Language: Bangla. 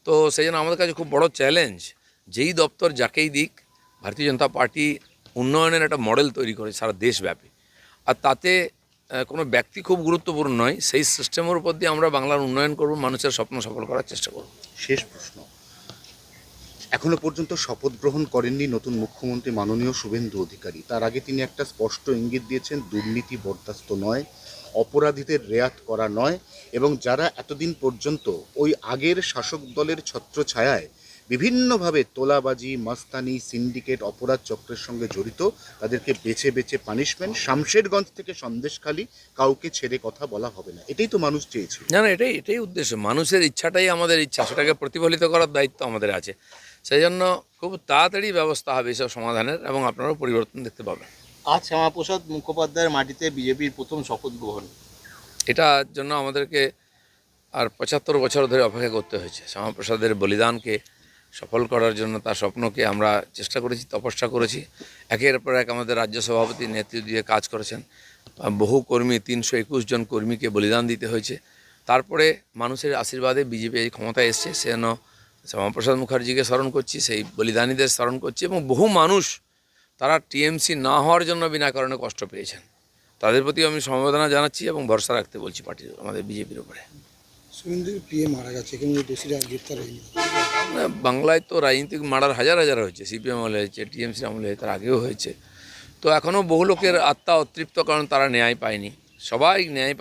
তো সেই জন্য আমাদের কাছে খুব বড় চ্যালেঞ্জ, যেই দপ্তর যাকেই দিক, ভারতীয় জনতা পার্টি উন্নয়নের একটা মডেল তৈরি করে সারা দেশব্যাপী। আর তাতে কোনো ব্যক্তি খুব গুরুত্বপূর্ণ নয়, সেই সিস্টেমের উপর দিয়ে আমরা বাংলার উন্নয়ন করব, মানুষের স্বপ্ন সফল করার চেষ্টা করব। শেষ প্রশ্ন, এখনো পর্যন্ত শপথ গ্রহণ করেননি নতুন মুখ্যমন্ত্রী মাননীয় শুভেন্দু অধিকারী। তার আগে তিনি একটা স্পষ্ট ইঙ্গিত দিয়েছেন, দুর্নীতি বরদাস্ত নয়, অপরাধীদের রেয়াত করা নয়, এবং যারা এতদিন পর্যন্ত ওই আগের শাসক দলের ছত্রছায়ায় বিভিন্নভাবে তোলাবাজি, মাস্তানি, সিন্ডিকেট, অপরাধ চক্রের সঙ্গে জড়িত, তাদেরকে বেছে বেছে পানিশমেন্ট। শামশেরগঞ্জ থেকে সন্দেশখালী, কাউকে ছেড়ে কথা বলা হবে না। এটাই তো মানুষ চেয়েছিল। না, এটাই উদ্দেশ্য, মানুষের ইচ্ছাটাই আমাদের ইচ্ছা, সেটাকে প্রতিফলিত করার দায়িত্ব আমাদের আছে। সেই জন্য খুব তাড়াতাড়ি ব্যবস্থা হবে এসব সমাধানের, এবং আপনারাও পরিবর্তন দেখতে পাবেন। আজ শ্যামাপ্রসাদ মুখোপাধ্যায়ের মাটিতে বিজেপির প্রথম শপথ গ্রহণ। এটার জন্য আমাদেরকে আর ৭৫ বছর ধরে অপেক্ষা করতে হয়েছে। শ্যামাপ্রসাদের বলিদানকে সফল করার জন্য, তার স্বপ্নকে আমরা চেষ্টা করেছি, তপস্যা করেছি। একের পর এক আমাদের রাজ্য সভাপতি নেতৃত্ব দিয়ে কাজ করেছেন। বহু কর্মী, ৩২১ জন কর্মীকে বলিদান দিতে হয়েছে। তারপরে মানুষের আশীর্বাদে বিজেপি এই ক্ষমতায় এসছে। সেজন্য শ্যামাপ্রসাদ মুখার্জিকে স্মরণ করছি, সেই বলিদানীদের স্মরণ করছি, এবং বহু মানুষ তারা টিএমসি না হওয়ার জন্য বিনা কারণে কষ্ট পেয়েছেন। তাদের প্রতিও আমি সমবেদনা জানাচ্ছি এবং ভরসা রাখতে বলছি পার্টির, আমাদের বিজেপির উপরে। শুভেন্দুর পিএ মারা গেছে, কিন্তু দোষীরা গ্রেপ্তার হয়নি। বাংলায় তো রাজনীতিক মার্ডার হাজার হাজার হয়েছে, সিপিএম আমলে হয়েছে, টিএমসি আমলে, তার আগেও হয়েছে। তো এখনও বহু লোকের আত্মা অতৃপ্ত, কারণ তারা ন্যায় পায়নি। সবাই ন্যায়